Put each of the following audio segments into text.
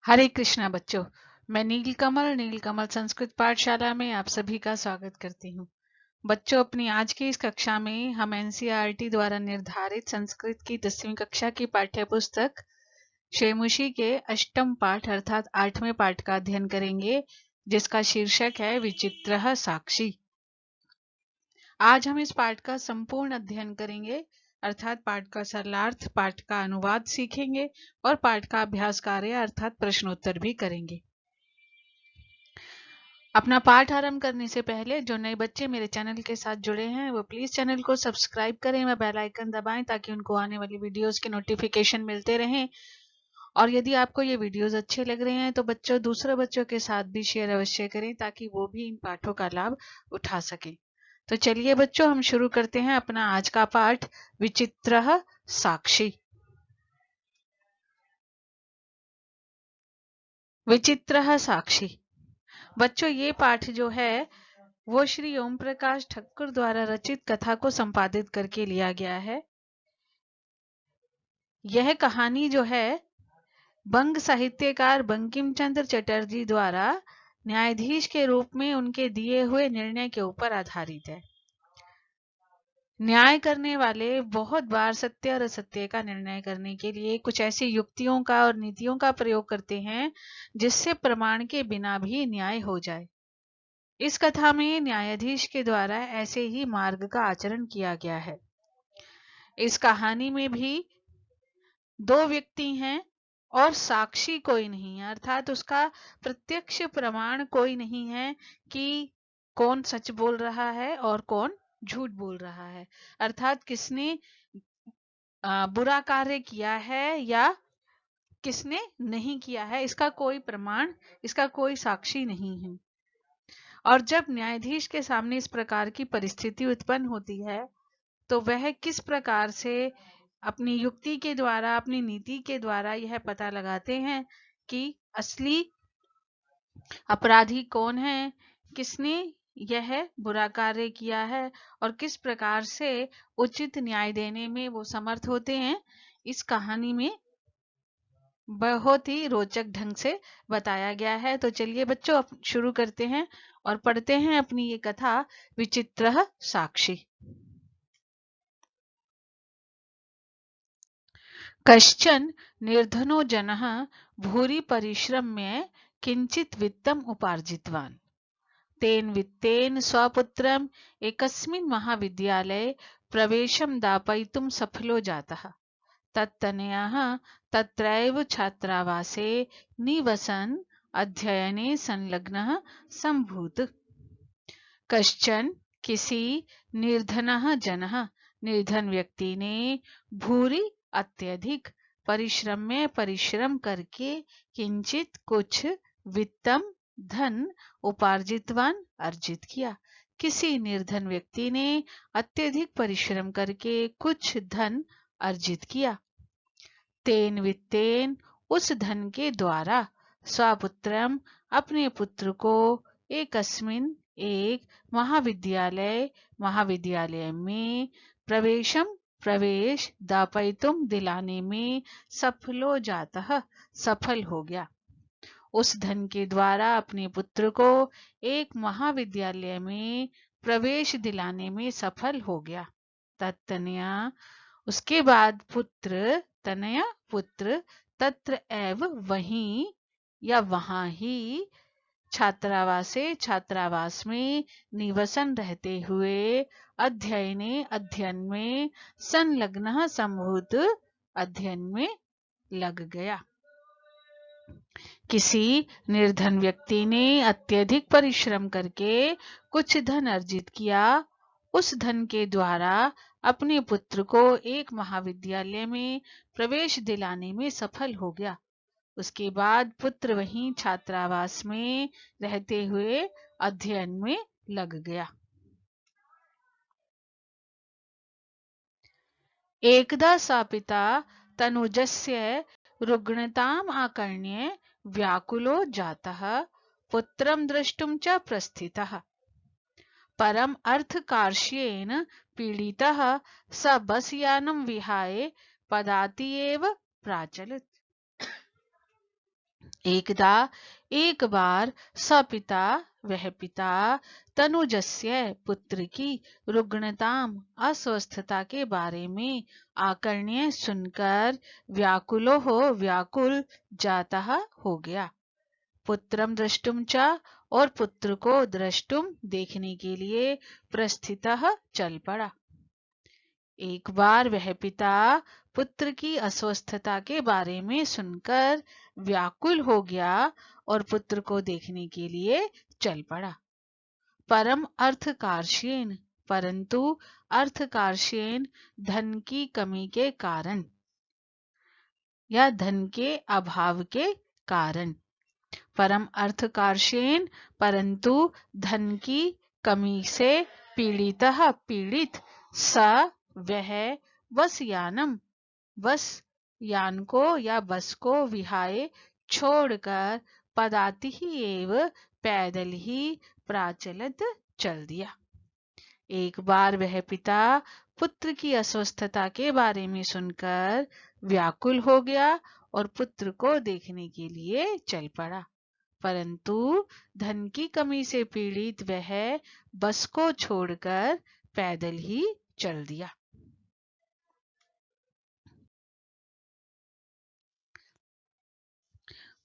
हरे कृष्णा बच्चों, मैं नीलकमल संस्कृत पाठशाला में आप सभी का स्वागत करती हूँ। बच्चों, अपनी आज की इस कक्षा में हम एनसीईआरटी द्वारा निर्धारित संस्कृत की 10वीं कक्षा की पाठ्य पुस्तक शेमुषी के अष्टम पाठ अर्थात 8वें पाठ का अध्ययन करेंगे, जिसका शीर्षक है विचित्रः साक्षी। आज हम इस पाठ का संपूर्ण अध्ययन करेंगे अर्थात पाठ का सरलार्थ, पाठ का अनुवाद सीखेंगे और पाठ का अभ्यास कार्य अर्थात प्रश्नोत्तर भी करेंगे। अपना पाठ आरंभ करने से पहले जो नए बच्चे मेरे चैनल के साथ जुड़े हैं वो प्लीज चैनल को सब्सक्राइब करें व बेल आइकन दबाएं ताकि उनको आने वाली वीडियोस के नोटिफिकेशन मिलते रहें। और यदि आपको ये वीडियोस अच्छे लग रहे हैं तो बच्चों दूसरे बच्चों के साथ भी शेयर अवश्य करें ताकि वो भी इन पाठों का लाभ उठा सकें। तो चलिए बच्चों, हम शुरू करते हैं अपना आज का पाठ विचित्रः साक्षी। विचित्रः साक्षी। बच्चों, ये पाठ जो है वो श्री ओम प्रकाश ठक्कर द्वारा रचित कथा को संपादित करके लिया गया है। यह कहानी जो है बंग साहित्यकार बंकिम चंद्र चटर्जी द्वारा न्यायाधीश के रूप में उनके दिए हुए निर्णय के ऊपर आधारित है। न्याय करने वाले बहुत बार सत्य और असत्य का निर्णय करने के लिए कुछ ऐसी युक्तियों का और नीतियों का प्रयोग करते हैं जिससे प्रमाण के बिना भी न्याय हो जाए। इस कथा में न्यायाधीश के द्वारा ऐसे ही मार्ग का आचरण किया गया है। इस कहानी में भी दो व्यक्ति हैं और साक्षी कोई नहीं है, अर्थात उसका प्रत्यक्ष प्रमाण कोई नहीं है कि कौन सच बोल रहा है और कौन झूठ बोल रहा है, अर्थात किसने बुरा कार्य किया है या किसने नहीं किया है, इसका कोई प्रमाण, इसका कोई साक्षी नहीं है। और जब न्यायाधीश के सामने इस प्रकार की परिस्थिति उत्पन्न होती है तो वह किस प्रकार से अपनी युक्ति के द्वारा, अपनी नीति के द्वारा यह पता लगाते हैं कि असली अपराधी कौन है, किसने यह बुरा कार्य किया है और किस प्रकार से उचित न्याय देने में वो समर्थ होते हैं। इस कहानी में बहुत ही रोचक ढंग से बताया गया है। तो चलिए बच्चों, अब शुरू करते हैं और पढ़ते हैं अपनी ये कथा विचित्रः साक्षी। कश्चन निर्धनो जनः भूरि परिश्रम्य किंचित वित्तम् उपार्जितवान्। तेन वित्तेन स्वपुत्रम् एकस्मिन् महाविद्यालये प्रवेशं दापयितुं सफलो जातः। तत्तनयः तत्रैव छात्रावासे निवसन् अध्ययने संलग्नः संभूत। कश्चन किसी निर्धनः जनः निर्धन व्यक्ति ने भूरि अत्यधिक परिश्रम में परिश्रम करके किंचित कुछ वित्तम धन उपार्जितवान अर्जित किया। किसी निर्धन व्यक्ति ने अत्यधिक परिश्रम करके कुछ धन अर्जित किया। तेन वित्तेन उस धन के द्वारा स्वपुत्रम अपने पुत्र को एकस्मिन एक महाविद्यालय में प्रवेश दापयितुम दिलाने में सफलो जातः सफल हो गया। उस धन के द्वारा अपने पुत्र को एक महाविद्यालय में प्रवेश दिलाने में सफल हो गया। तत्तनया उसके बाद तनया पुत्र तत्र एव वहीं या वहां ही छात्रावास में निवसन रहते हुए अध्ययन में संलग्न संभूत अध्ययन में लग गया। किसी निर्धन व्यक्ति ने अत्यधिक परिश्रम करके कुछ धन अर्जित किया। उस धन के द्वारा अपने पुत्र को एक महाविद्यालय में प्रवेश दिलाने में सफल हो गया। उसके बाद पुत्र वहीं छात्रावास में रहते हुए अध्ययन में लग गया। एकदा सा पिता तनुजस्य रुग्णताम् आकर्ण्य व्याकुलो जातः पुत्रं द्रष्टुं च प्रस्थितः। परम अर्थकार्ष्येन पीडितः स बसयानं विहाय पदाति एव प्राचलत्। एकदा एक बार सपिता वह पिता तनुजस्य पुत्र की रुग्णताम अस्वस्थता के बारे में आकर्ण्य सुनकर व्याकुल जाता हो गया। पुत्रम द्रष्टुम च और पुत्र को द्रष्टुम देखने के लिए प्रस्थितः चल पड़ा। एक बार वह पिता पुत्र की अस्वस्थता के बारे में सुनकर व्याकुल हो गया और पुत्र को देखने के लिए चल पड़ा। परम अर्थकार्षेण परंतु अर्थकार्षेण धन की कमी के कारण या धन के अभाव के कारण परम अर्थकार्षेण परंतु धन की कमी से पीड़ित स वह बस यान को या बस को विहाय छोड़कर पदाति ही एव पैदल ही प्राचलित चल दिया। एक बार वह पिता पुत्र की अस्वस्थता के बारे में सुनकर व्याकुल हो गया और पुत्र को देखने के लिए चल पड़ा, परंतु धन की कमी से पीड़ित वह बस को छोड़कर पैदल ही चल दिया।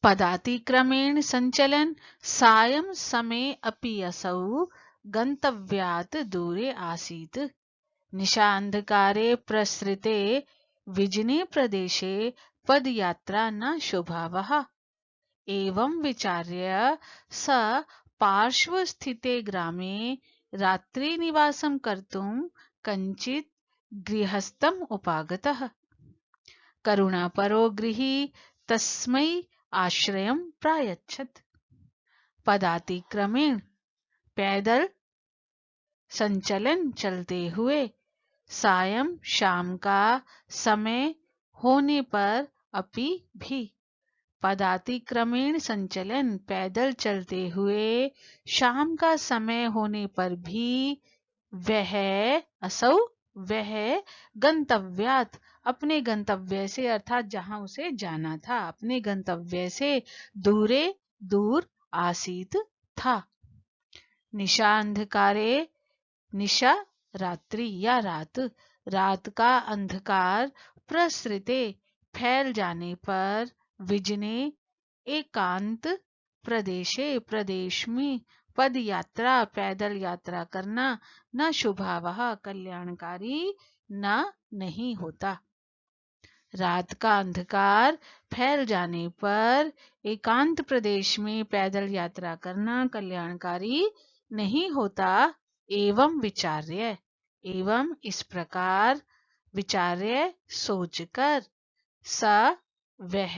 पदातिक्रमेण संचलन सायं समय अपि असौ गंतव्यात् दूरे आसीत्। निशान्धकारे प्रसृते विजने प्रदेशे पदयात्रा न शुभावः। एवं विचार्य स पार्श्वस्थिते ग्रामे रात्रिनिवासं कर्तुं कञ्चित् गृहस्थम् उपागतः। करुणापरो गृही तस्मै आश्रयं प्रायच्छत्। पदातिक्रमेण पैदल संचलन चलते हुए सायं शाम का समय होने पर अपि भी पदातिक्रमेण संचलन पैदल चलते हुए शाम का समय होने पर भी वह गंतव्यात अपने गंतव्य से अर्थात जहां उसे जाना था अपने गंतव्य से दूर आसीत था। निशा अंधकारे निशा रात्रि या रात का अंधकार प्रसृते फैल जाने पर विजने एकांत प्रदेश में पद यात्रा पैदल यात्रा करना न शुभावह कल्याणकारी नहीं होता। रात का अंधकार फैल जाने पर एकांत प्रदेश में पैदल यात्रा करना कल्याणकारी नहीं होता। एवं इस प्रकार विचार्य सोचकर स वह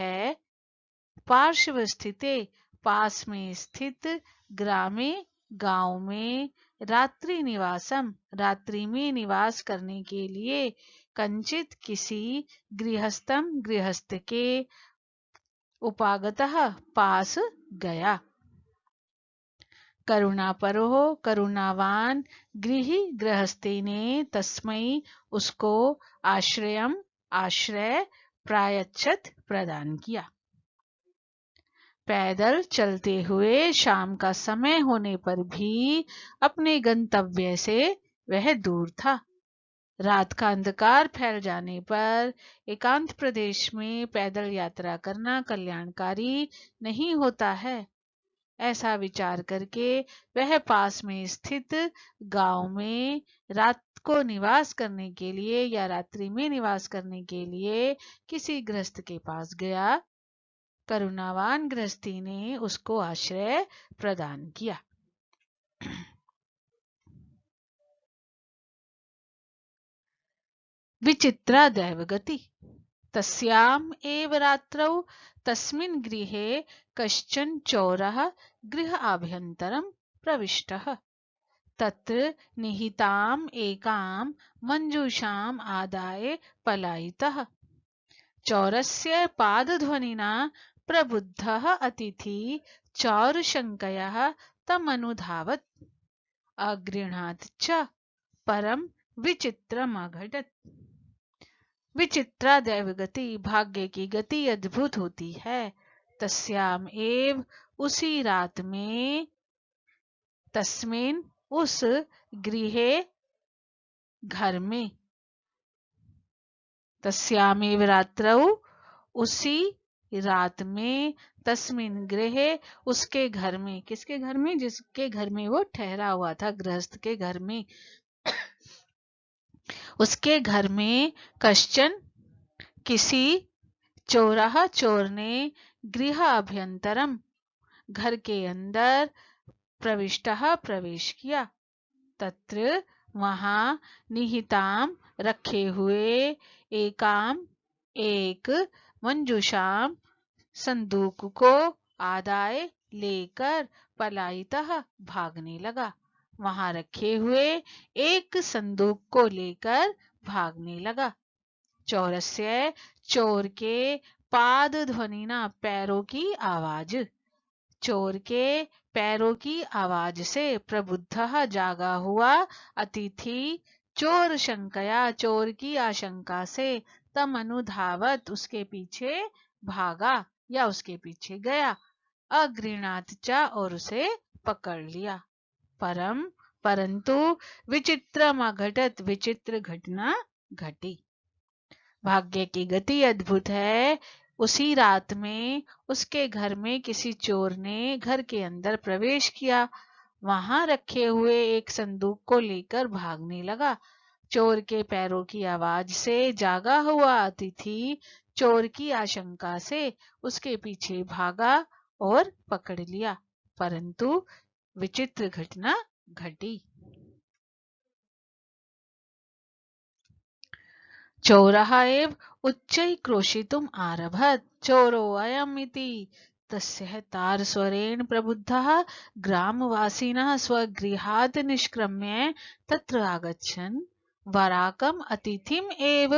पार्श्व स्थिते पास में स्थित ग्रामे गांव में रात्रि में निवास करने के लिए कंचित किसी गृहस्थ के उपागतः पास गया। करुणापरो करुणावान गृहस्थी ने तस्मै उसको आश्रय प्रायच्छत प्रदान किया। पैदल चलते हुए शाम का समय होने पर भी अपने गंतव्य से वह दूर था। रात का अंधकार फैल जाने पर एकांत प्रदेश में पैदल यात्रा करना कल्याणकारी नहीं होता है। ऐसा विचार करके वह पास में स्थित गांव में रात को निवास करने के लिए या रात्रि में निवास करने के लिए किसी गृहस्थ के पास गया। करुणावान गृहस्थी ने उसको आश्रय प्रदान किया। विचित्रा दैवगति तस्याम एव रात्रौ तस्मिन् गृहे कश्चन चोरः गृह आभ्यन्तरं प्रविष्टः। तत्र निहिताम् एकां मञ्जूषाम् आदाय पलायितः। चौरस्य पादध्वनिना प्रबुद्धः अतिथि चौरशङ्कयः तमनुधावत्। अगृह्णात् च परम विचित्रमघटत्। विचित्रा दैवगति भाग्य की गति अद्भुत होती है। तस्याम एव उसी रात में, तस्मिन उस गृहे घर में, तस्यामेव रात्रौ उसी रात में, तस्मिन गृहे उसके घर में, किसके घर में? जिसके घर में वो ठहरा हुआ था, गृहस्थ के घर में, उसके घर में कश्चन किसी चोरः चोर ने गृह अभ्यंतरम घर के अंदर प्रविष्टः प्रवेश किया, तत्र वहां निहिताम रखे हुए एकाम एक मंजूषाम संदूक को आदाय लेकर पलायितः भागने लगा, वहां रखे हुए एक संदूक को लेकर भागने लगा। चौरस्य चोर के पाद ध्वनिना पैरों की आवाज, चोर के पैरों की आवाज से प्रबुद्ध जागा हुआ अतिथि चोर शंकया चोर की आशंका से तम अनुधावत उसके पीछे भागा या उसके पीछे गया, अगृणात चा और उसे पकड़ लिया, परंतु विचित्रम अघटत विचित्र घटना घटी। भाग्य की गति अद्भुत है। उसी रात में उसके घर में किसी चोर ने घर के अंदर प्रवेश किया, वहां रखे हुए एक संदूक को लेकर भागने लगा। चोर के पैरों की आवाज से जागा हुआ अतिथि चोर की आशंका से उसके पीछे भागा और पकड़ लिया, परंतु विचित्र घटना घटी। चोरः एव उच्चैः क्रोशितुम् आरभत, चोरोऽयम् इति तस्य तारस्वरेण प्रबुद्धः ग्रामवासिनः स्वगृहात् निष्क्रम्य तत्र आगच्छन् वराकम् अतिथिम् एव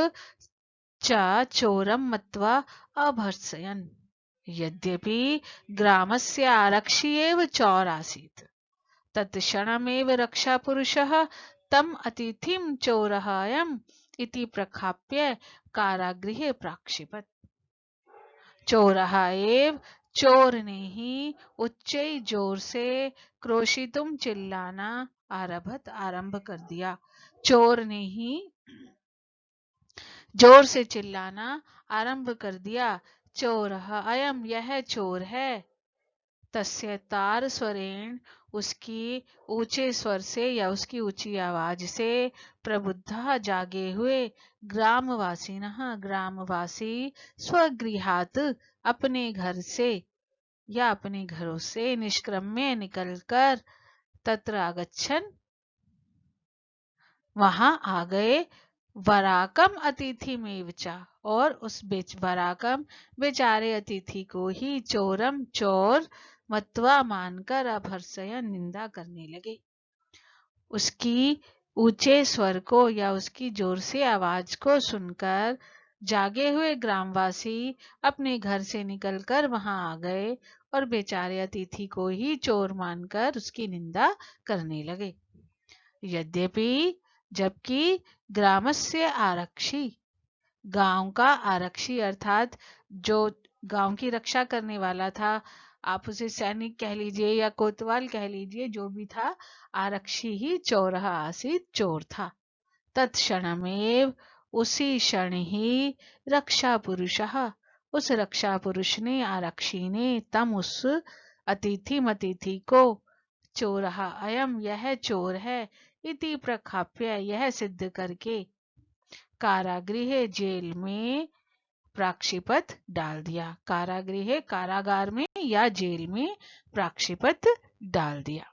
च चोरं मत्वा अभर्त्सयन्। यद्यपि ग्रामस्य आरक्षी एव चोर आसीत्, तत्क्षणमेव रक्षापुरुषः तम् अतिथिं चोरः अयम् इति प्रखाप्य कारागृहे प्राक्षिपत्। चोरः एव चोर ने ही उच्च जोर से क्रोशितुम चिल्लाना आरंभ कर दिया, चोर ने ही जोर से चिल्लाना आरंभ कर दिया। चोरः अयम यह चोर है, तस्य तार स्वरेण उसकी ऊंचे स्वर से या उसकी ऊंची आवाज से प्रबुद्ध जागे हुए ग्रामवासिनः ग्रामवासी स्वगृहात अपने घर से या अपने घरों से निष्क्रम्य निकलकर तत्र आगच्छन वहां आ गए, वराकम अतिथि मेवचा और उस वराकम बेचारे अतिथि को ही चोरम चोर मत्वा मानकर अभर्सयन निंदा करने लगे। उसकी ऊंचे स्वर को या उसकी जोर से आवाज को सुनकर जागे हुए ग्रामवासी अपने घर से निकलकर वहां आ गए और बेचारे अतिथि को ही चोर मानकर उसकी निंदा करने लगे। यद्यपि जबकि ग्रामस्य आरक्षी गांव का आरक्षी अर्थात जो गांव की रक्षा करने वाला था, आप उसे सैनिक कह लीजिए या कोतवाल कह लीजिए, जो भी था आरक्षी ही चोरः आसीत् चोर था। तत्क्षणमेव उसी क्षण ही रक्षा पुरुषः उस रक्षा पुरुष ने आरक्षी ने तम उस अतिथि को चोरः अयम यह चोर है इति प्रखाप्य यह सिद्ध करके कारागृह जेल में प्राक्षिपत डाल दिया। कारागृह कारागार में या जेल में प्राक्षिपत डाल दिया।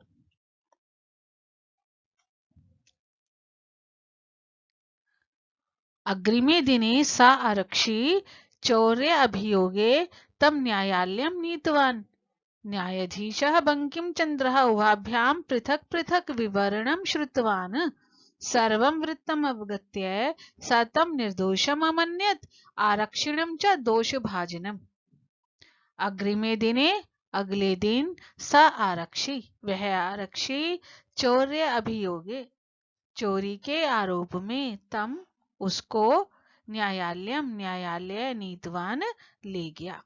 अग्रिमे दिने सा आरक्षी चौर्य अभियोगे तम न्यायालयं नीतवान्। न्यायाधीशः बंकिमचन्द्रः उभाभ्यां पृथक् पृथक् विवरणं श्रुतवान्। सर्वं वृत्तम् अवगत्य स तं निर्दोषम् अमन्यत्, आरक्षिणं च दोषभाजनम्। अग्रिमे दिने अगले दिन स आरक्षी वह आरक्षी चौर्य अभियोगे चोरी के आरोप में तम उसको न्यायालय नीतवान ले गया।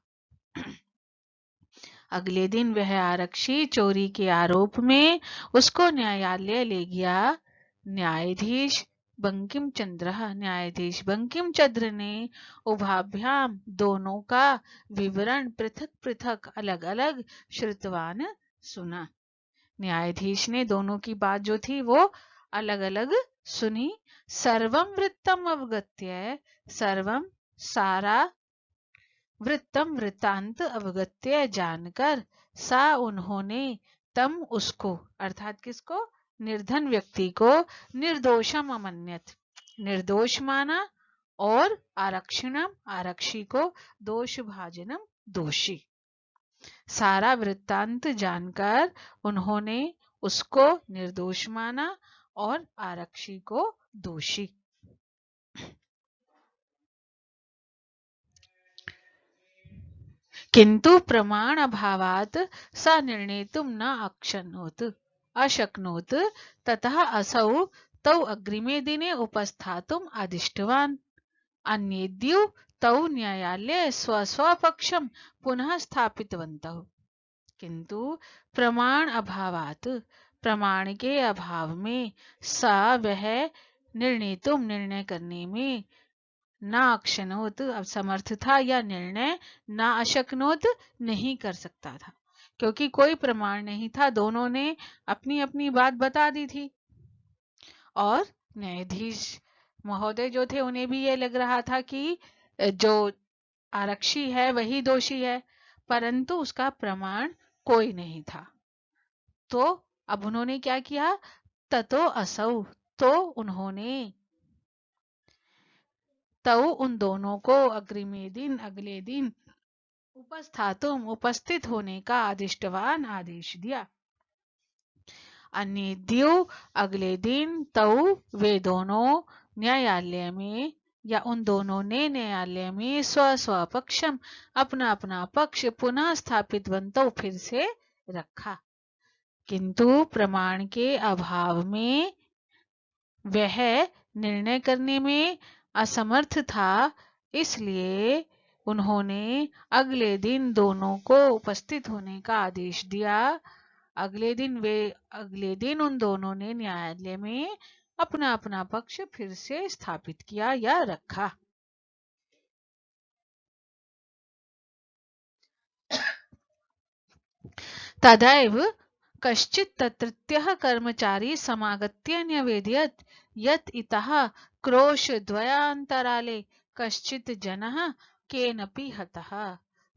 अगले दिन वह आरक्षी चोरी के आरोप में उसको न्यायालय ले गया। न्यायाधीश बंकिम चंद्र ने उभाभ्याम दोनों का विवरण पृथक पृथक अलग अलग श्रुतवान सुना। न्यायाधीश ने दोनों की बात जो थी वो अलग अलग सुनी। सर्वम वृत्तम अवगत्य, सर्वम सारा वृत्तम वृत्तांत अवगत्य जानकर सा उन्होंने तम उसको अर्थात किसको, निर्धन व्यक्ति को निर्दोषम अमन्यत निर्दोष माना और आरक्षणम आरक्षी को दोष भाजनम दोषी। सारा वृत्तांत जानकर उन्होंने उसको निर्दोष माना और आरक्षी को दोषी। किंतु प्रमाण अभावात् सा निर्णेतुं न अशक्नोत् ततः असौ तौ अग्रिमे दिने उपस्थातुम् आदिष्टवान्। अन्येद्यौ तौ न्यायालये स्वस्वपक्षं पुनः स्थापितवन्तौ। किंतु प्रमाण अभावात् प्रमाण के अभाव में सा वह निर्णय करने में ना अक्षनोत असमर्थ था या निर्णय ना अशक्नोत नहीं कर सकता था, क्योंकि कोई प्रमाण नहीं था। दोनों ने अपनी अपनी बात बता दी थी और न्यायाधीश महोदय जो थे उन्हें भी ये लग रहा था कि जो आरक्षी है वही दोषी है, परंतु उसका प्रमाण कोई नहीं था। तो अब उन्होंने क्या किया, ततो असौ तो उन्होंने तौ उन दोनों को अग्रिमे दिन अगले दिन उपस्थातुम उपस्थित होने का आदिष्टवान आदेश दिया। अन्येद्यौ अगले दिन तौ वे दोनों न्यायालय में या उन दोनों ने न्यायालय में स्व पक्षम अपना अपना पक्ष पुनः स्थापित बनता फिर से रखा। किंतु प्रमाण के अभाव में वह निर्णय करने में असमर्थ था, इसलिए उन्होंने अगले दिन दोनों को उपस्थित होने का आदेश दिया। अगले दिन उन दोनों ने न्यायालय में अपना अपना पक्ष फिर से स्थापित किया या रखा। तदैव कश्चित् तत्रत्यः कर्मचारी समागत्य न्यवेदयत् यत् इतः क्रोशद्वयान्तराले कश्चित् जनः केनपि हतः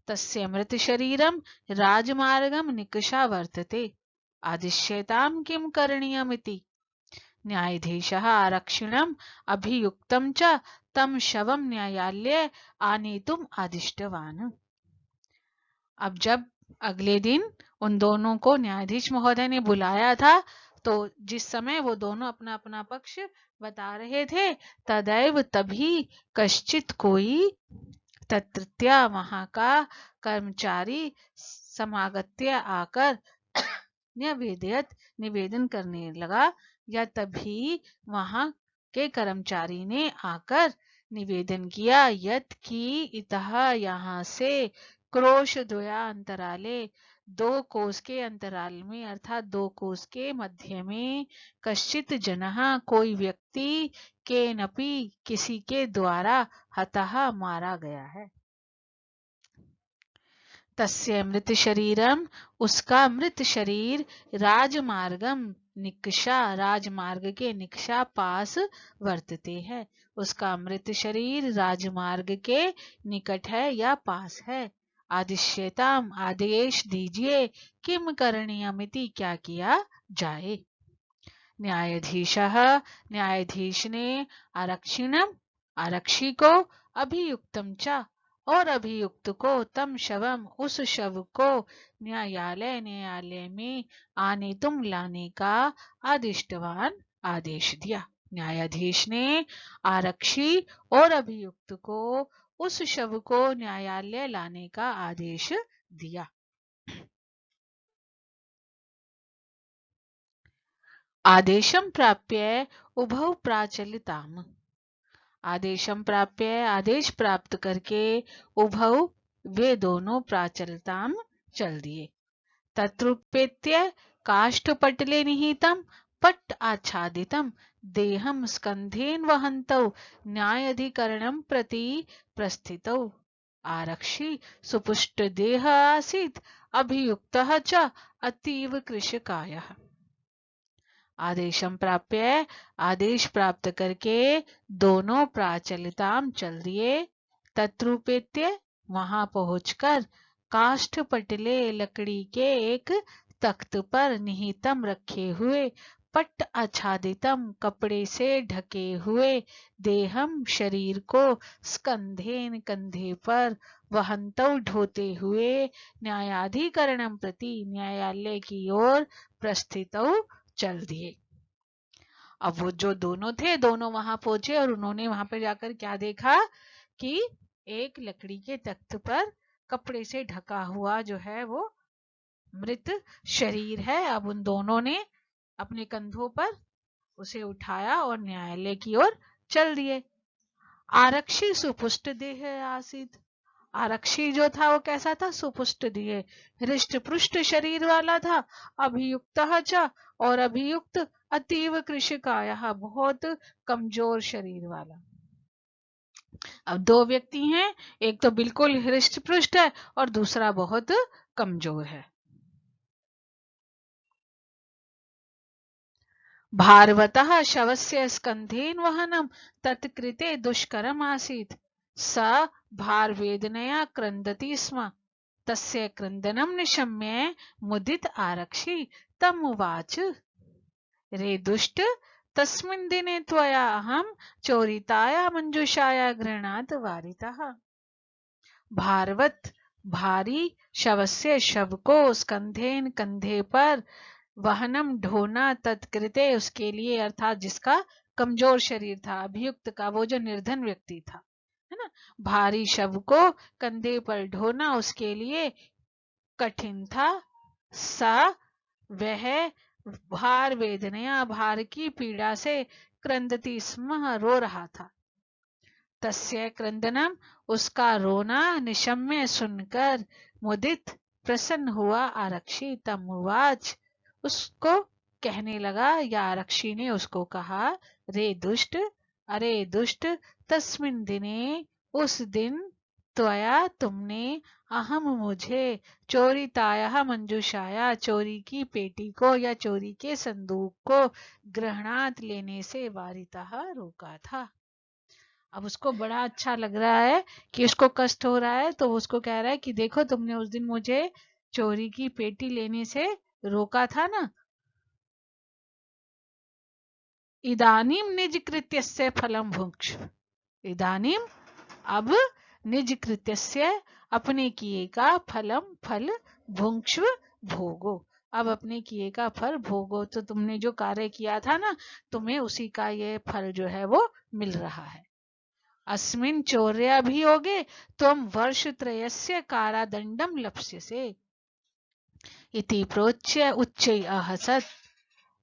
तस्य मृतशरीरं राजमार्गं निकषा वर्तते आदिश्यतां किं करणीयमिति। न्यायाधीशः आरक्षिणम् अभियुक्तं च तं शवं न्यायालये आनेतुम् आदिष्टवान्। अब जब अगले दिन उन दोनों को न्यायाधीश महोदय ने बुलाया था, तो जिस समय वो दोनों अपना अपना पक्ष बता रहे थे, तदैव तभी कश्चित कोई तत्रत्या वहां का कर्मचारी समागत्य आकर निवेदन करने लगा, या तभी वहां के कर्मचारी ने आकर निवेदन किया यत् की इतः यहाँ से क्रोश द्वया अंतराले 2 कोस के अंतराल में अर्थात 2 कोस के मध्य में कश्चित जनः कोई व्यक्ति केनपि किसी के द्वारा हतः मारा गया है। तस्य मृत शरीरम उसका मृत शरीर राजमार्गम निकषा राजमार्ग के निकषा पास वर्तते है। उसका मृत शरीर राजमार्ग के निकट है या पास है। आदिश्यताम आदेश दीजिए किम करणीयमिति क्या किया जाए। न्यायाधीशः न्यायाधीश ने आरक्षिणम आरक्षी को अभियुक्तम च और अभियुक्त को तम शवम उस शव को न्यायालय में आने तुम लाने का आदिष्टवान आदेश दिया। न्यायाधीश ने आरक्षी और अभियुक्त को उस शव को न्यायालय लाने का आदेश दिया। आदेशम प्राप्य उभौ प्राचलिताम आदेशम प्राप्य आदेश प्राप्त करके उभौ वे दोनों प्राचलताम चल दिए। तत्रुपेत्य काष्ठपटले निहितं पट्ट आच्छादितं देहं स्कन्धेन वहन्तौ न्यायाधिकरणं प्रति प्रस्थितौ। आरक्षी सुपुष्टदेह आसीत्, अभियुक्तः च अतीव कृशकायः। आदेश प्राप्त करके दोनों प्राचलिताम चल दिए। तत्रुपेत्य वहां पहुंचकर काष्ठपटले लकड़ी के एक तख्त पर निहितम रखे हुए पट्ट आच्छादितम कपड़े से ढके हुए देहम शरीर को स्कंधेन कंधे पर वहंतौ ढोते हुए न्यायाधिकरणम प्रति न्यायालय की ओर प्रस्थितौ चल दिए। अब वो जो दोनों थे दोनों वहां पहुंचे और उन्होंने वहां पर जाकर क्या देखा कि एक लकड़ी के तख्त पर कपड़े से ढका हुआ जो है वो मृत शरीर है। अब उन दोनों ने अपने कंधों पर उसे उठाया और न्यायालय की ओर चल दिए। आरक्षी सुपुष्ट देह आसीत। आरक्षी जो था वो कैसा था? सुपुष्ट देह, हृष्ट पृष्ठ शरीर वाला था। अभियुक्त च और अभियुक्त अतीव कृशकाय, बहुत कमजोर शरीर वाला। अब दो व्यक्ति हैं, एक तो बिल्कुल हृष्ट पृष्ठ है और दूसरा बहुत कमजोर है। भारवतः शवस्य स्कन्धेन वहनम तत्कृते दुष्करम आसीत्। स भारवेदनया क्रन्दति स्म। तस्य क्रन्दनं निशम्य मुदित आरक्षी तमुवाच, रे दुष्ट, तस्मिन् दिने त्वया अहं चोरिताया मंजुषाया गृह्णात् वारितः। भारवत भारी शवस्य शव को स्कंधेन कंधे पर वहनम ढोना तत्कृते उसके लिए, अर्थात जिसका कमजोर शरीर था, अभियुक्त का वो जो निर्धन व्यक्ति था, है ना, भारी शव को कंधे पर ढोना उसके लिए कठिन था। सा वह भार वेदनया भार की पीड़ा से क्रंदती स्म रो रहा था। तस्य क्रंदनम उसका रोना निशम्य सुनकर मुदित प्रसन्न हुआ आरक्षी तमुवाच उसको कहने लगा, या आरक्षी ने उसको कहा, रे दुष्ट, अरे दुष्ट, तस्मिन दिने उस दिन त्वया तुमने अहम मुझे चोरिताया मंजूषाया चोरी की पेटी को या चोरी के संदूक को ग्रहणात लेने से वारिता रोका था। अब उसको बड़ा अच्छा लग रहा है कि उसको कष्ट हो रहा है, तो उसको कह रहा है कि देखो तुमने उस दिन मुझे चोरी की पेटी लेने से रोका था ना। इदानीम निज कृत्यस्य फलम भुक्ष। इदानीम अब निज कृत्यस्य अपने किए का फलम फल भुक्ष्व भोगो। अब अपने किए का फल भोगो। तो तुमने जो कार्य किया था ना, तुम्हें उसी का ये फल जो है वो मिल रहा है। अस्मिन् चौर्याभियोगे त्वं वर्षत्रयस्य कारादण्डं लप्स्यसे इति प्रोच्य उच्चैः अहसत्।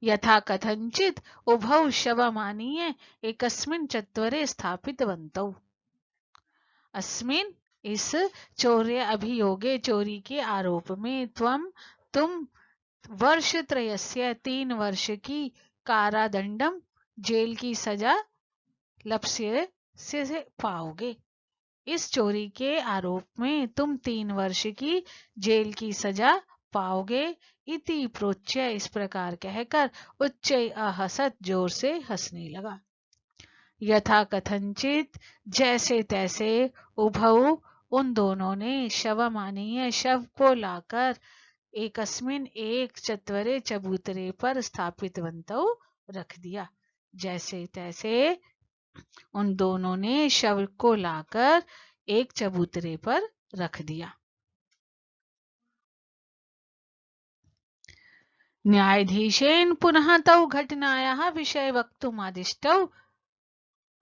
यथा कथंचित् उभौ शवमानीय एकस्मिन् चत्वरे स्थापितवन्तौ। अस्मिन् इस चौर्य अभियोगे चोरी के आरोप में तुम वर्षत्रयस्य 3 वर्ष की कारादंडम जेल की सजा लप्स्य से पाओगे। इस चोरी के आरोप में तुम 3 वर्ष की जेल की सजा पाओगे। इति प्रोच्य इस प्रकार कहकर उच्चै अहसत जोर से हंसने लगा। यथा कथंचित जैसे तैसे उभौ उन दोनों ने शवमानीय शव को लाकर एकस्मिन एक चत्वरे चबूतरे पर स्थापितवन्तौ रख दिया। जैसे तैसे उन दोनों ने शव को लाकर एक चबूतरे पर रख दिया। न्यायाधीशेन पुनः तौ घटनायाः विषय वक्तुमादिष्टौ।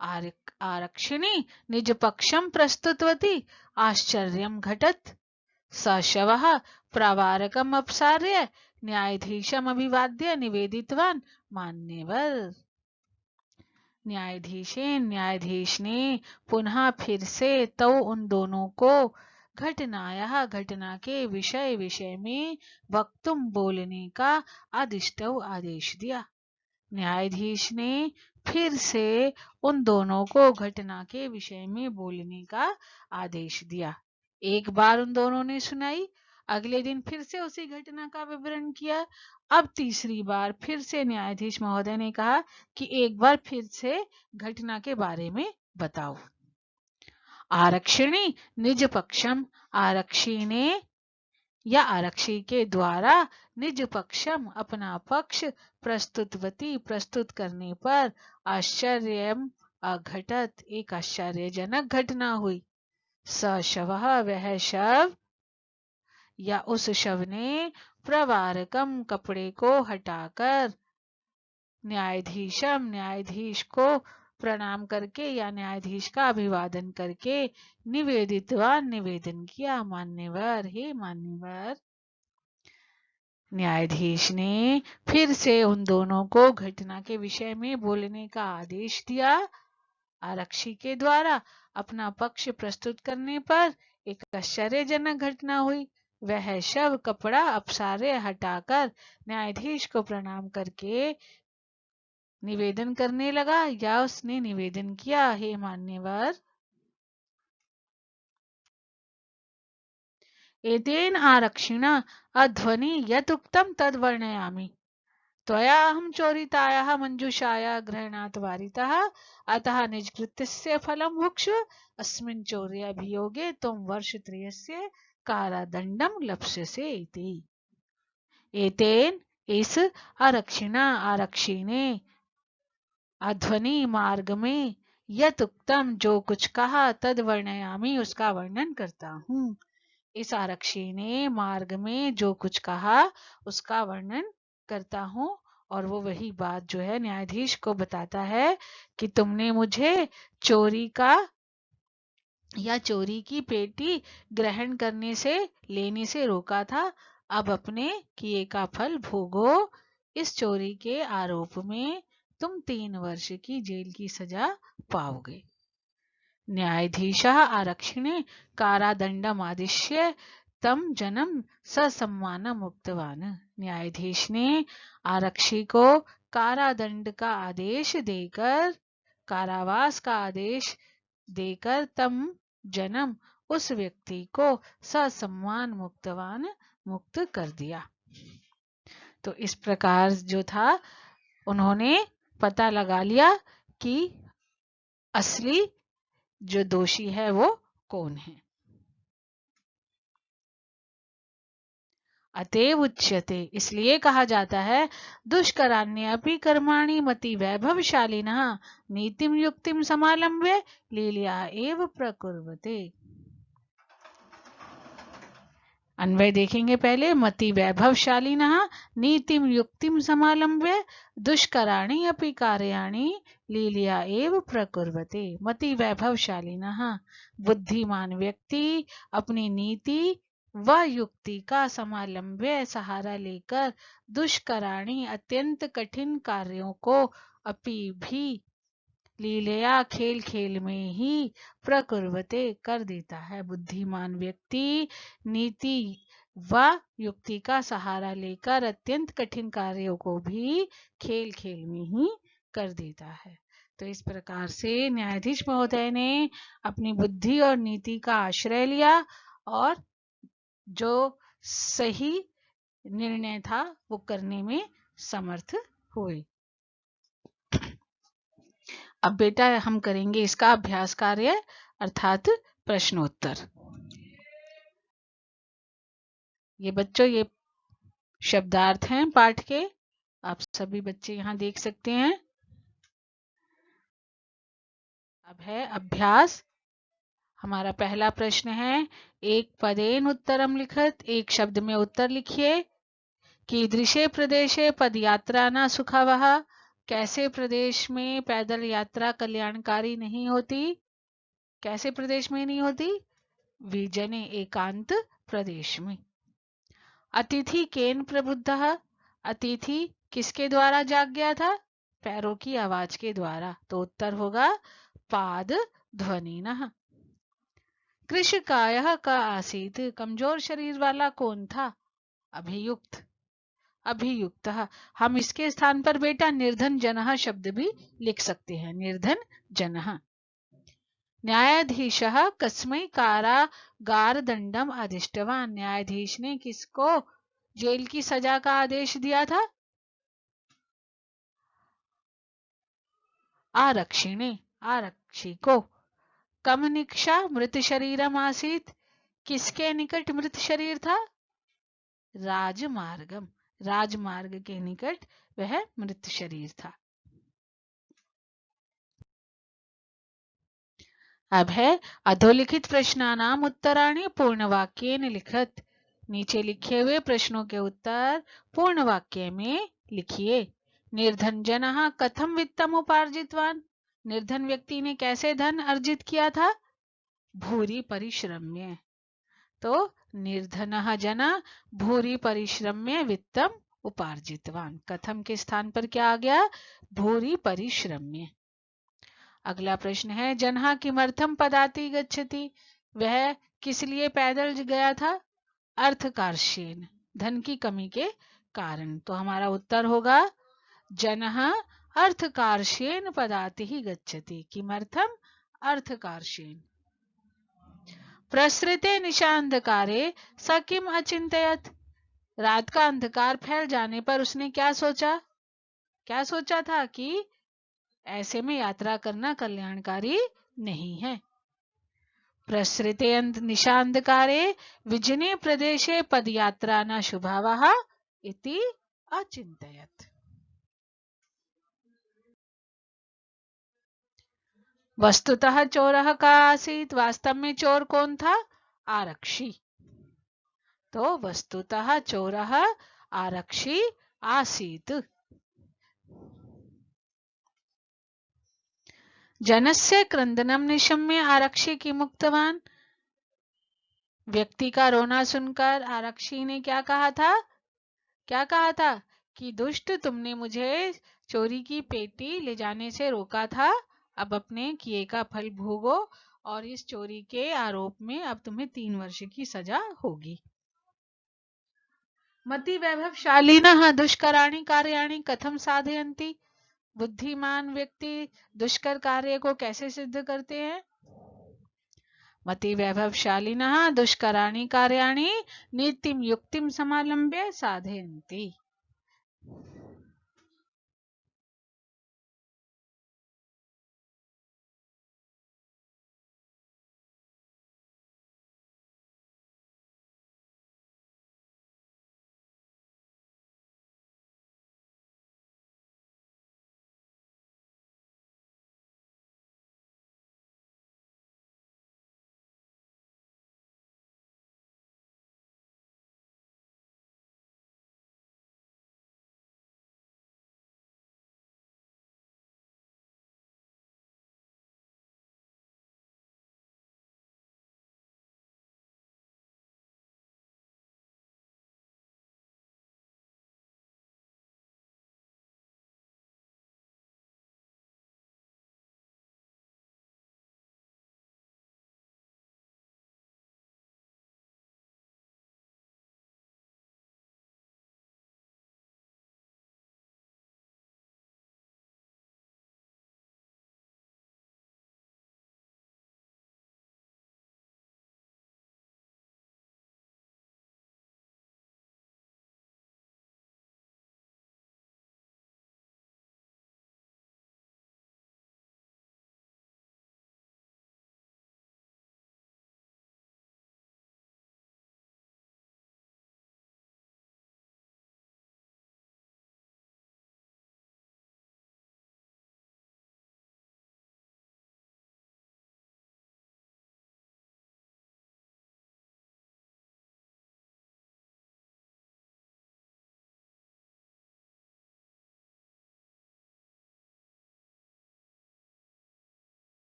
आरक्षिणी निज पक्षं प्रस्तुतवती। आश्चर्यं घटत्। स शवः प्रावारकम् अपसार्य न्यायाधीशम् अभिवाद्य निवेदितवान्, मान्यवर। न्यायाधीश ने पुनः फिर से तो उन दोनों को घटनायाः घटना के विषय में वक्तुम बोलने का आदेश दिया। न्यायाधीश ने फिर से उन दोनों को घटना के विषय में बोलने का आदेश दिया। एक बार उन दोनों ने सुनाई, अगले दिन फिर से उसी घटना का विवरण किया। अब तीसरी बार फिर से न्यायाधीश महोदय ने कहा कि एक बार फिर से घटना के बारे में बताओ। आरक्षिणी निज पक्षम, आरक्षी ने या आरक्षी के द्वारा निज पक्षम अपना पक्ष प्रस्तुतवती प्रस्तुत करने पर आश्चर्यम अघटत एक आश्चर्यजनक घटना हुई। स शवः वह शव या उस शव ने प्रवारकम कपड़े को हटाकर न्यायाधीशम न्यायाधीश को प्रणाम करके या न्यायाधीश का अभिवादन करके निवेदितवान निवेदन किया, मान्यवर हे मान्यवर। न्यायाधीश ने फिर से उन दोनों को घटना के विषय में बोलने का आदेश दिया। आरक्षी के द्वारा अपना पक्ष प्रस्तुत करने पर एक आश्चर्यजनक घटना हुई। वह शव कपड़ा अपसारे हटाकर न्यायाधीश को प्रणाम करके निवेदन करने लगा या उसने निवेदन किया, हे मान्यवर। एतेन आरक्षिणा अध्वनि यत् उक्तं तद् वर्णयामि। त्वया अहं चोरितायाः मंजूषाया ग्रहणात् वारितः, अतः निजकृत्यस्य फलं भुक्ष्व अस्मिन् चौर्याभियोगे त्वं वर्षत्रयस्य कारादण्डं लप्स्यसे इति। एतेन इस आरक्षिणा आरक्षी ने अध्वनि मार्ग में यत् उक्तम जो कुछ कहा तद वर्णयामि उसका वर्णन करता हूँ। इस आरक्षी ने मार्ग में जो कुछ कहा उसका वर्णन करता हूँ और वो वही बात जो है न्यायाधीश को बताता है कि तुमने मुझे चोरी का या चोरी की पेटी ग्रहण करने से लेने से रोका था, अब अपने किए का फल भोगो। इस चोरी के आरोप में तुम 3 वर्ष की जेल की सजा पाओगे। न्यायाधीशः आरक्षिणे कारादंडम आदिश्य तम जनम ससम्मानम उक्तवान। न्यायाधीश ने आरक्षी को कारादंड का आदेश देकर कारावास का आदेश देकर तम जन्म उस व्यक्ति को ससम्मान मुक्त कर दिया। तो इस प्रकार जो था उन्होंने पता लगा लिया कि असली जो दोषी है वो कौन है। अतएव उच्यते इसलिए कहा जाता है दुष्कराण्यपि कर्माणि मति वैभवशालिनः नीतिम युक्तिम समालम्ब्य लीलया एव प्रकुर्वते। अन्वय देखेंगे पहले। मति वैभवशालिनः नीतिम युक्तिम समालम्ब्य दुष्कराणि अपि कार्याणि लीलया एव प्रकुर्वते। मति वैभवशालिनः बुद्धिमान व्यक्ति अपनी नीति व युक्ति का समालंब्य सहारा लेकर दुष्कराणि अत्यंत कठिन कार्यों को अपि भी लीलया खेल खेल में ही प्रकुर्वते कर देता है। बुद्धिमान व्यक्ति नीति व युक्ति का सहारा लेकर अत्यंत कठिन कार्यों को भी खेल खेल में ही कर देता है। तो इस प्रकार से न्यायाधीश महोदय ने अपनी बुद्धि और नीति का आश्रय लिया और जो सही निर्णय था वो करने में समर्थ हुए। अब बेटा हम करेंगे इसका अभ्यास कार्य अर्थात प्रश्नोत्तर। ये बच्चों ये शब्दार्थ हैं पाठ के, आप सभी बच्चे यहाँ देख सकते हैं। अब है अभ्यास। हमारा पहला प्रश्न है एक पदेन उत्तरम लिखत, एक शब्द में उत्तर लिखिए। कीदृशे प्रदेशे पदयात्रा न सुखावह, कैसे प्रदेश में पैदल यात्रा कल्याणकारी नहीं होती। कैसे प्रदेश में नहीं होती? विजने एकांत प्रदेश में। अतिथि केन प्रबुद्धः, अतिथि किसके द्वारा जाग गया था? पैरों की आवाज के द्वारा। तो उत्तर होगा पाद ध्वनिनः। कृशकायः का आसीत, कमजोर शरीर वाला कौन था? अभियुक्त, अभियुक्तः। हम इसके स्थान पर बेटा निर्धन जनः शब्द भी लिख सकते हैं, निर्धन जनः। न्यायाधीशः कस्मै कारागारदंडम अधिष्टवान, न्यायाधीश ने किसको जेल की सजा का आदेश दिया था? आरक्षिणे, आरक्षी को। कमनिक्षा मृत शरीरम आसीत, किसके निकट मृत शरीर था? राजमार्गम, राजमार्ग के निकट वह मृत शरीर था। अब है अधोलिखित प्रश्नानाम उत्तराणि पूर्णवाक्येन लिखत, नीचे लिखे हुए प्रश्नों के उत्तर पूर्ण वाक्य में लिखिए। निर्धन जनः कथम वित्तम उपार्जितवान, निर्धन व्यक्ति ने कैसे धन अर्जित किया था? भूरि परिश्रम्य। तो निर्धनः जनः भूरि परिश्रम्य वित्तम उपार्जितवान, कथम के स्थान पर क्या आ गया? भूरि परिश्रम्य। अगला प्रश्न है जनः किमर्थम पदाति गच्छति, वह किस लिए पैदल गया था? अर्थकार्षेण, धन की कमी के कारण। तो हमारा उत्तर होगा जनः अर्थकार्षेण पदाति गच्छति, किमर्थम अर्थकार्षेण। प्रसृते निशांधकारे स किम अचिंतयत, रात का अंधकार फैल जाने पर उसने क्या सोचा? क्या सोचा था? कि ऐसे में यात्रा करना कल्याणकारी नहीं है। प्रसृते निशांधकारे विजने प्रदेशे पदयात्रा न शुभावः इति अचिंतयत। वस्तुतः चोरः का आसीत, वास्तव में चोर कौन था? आरक्षी। तो वस्तुतः चोरः आरक्षी आसीत। जनस्य क्रंदनम निशम्य आरक्षी की मुक्तवान, व्यक्ति का रोना सुनकर आरक्षी ने क्या कहा था? क्या कहा था? कि दुष्ट, तुमने मुझे चोरी की पेटी ले जाने से रोका था, अब अपने किए का फल भोगो और इस चोरी के आरोप में अब तुम्हें 3 वर्ष की सजा होगी। मति वैभवशालिनः दुष्कराणि कार्याणि कथम साधयन्ति, बुद्धिमान व्यक्ति दुष्कर कार्य को कैसे सिद्ध करते हैं? मति वैभवशालिनः दुष्कराणि कार्याणि नीतिम युक्तिम समालंब्य साधयन्ति।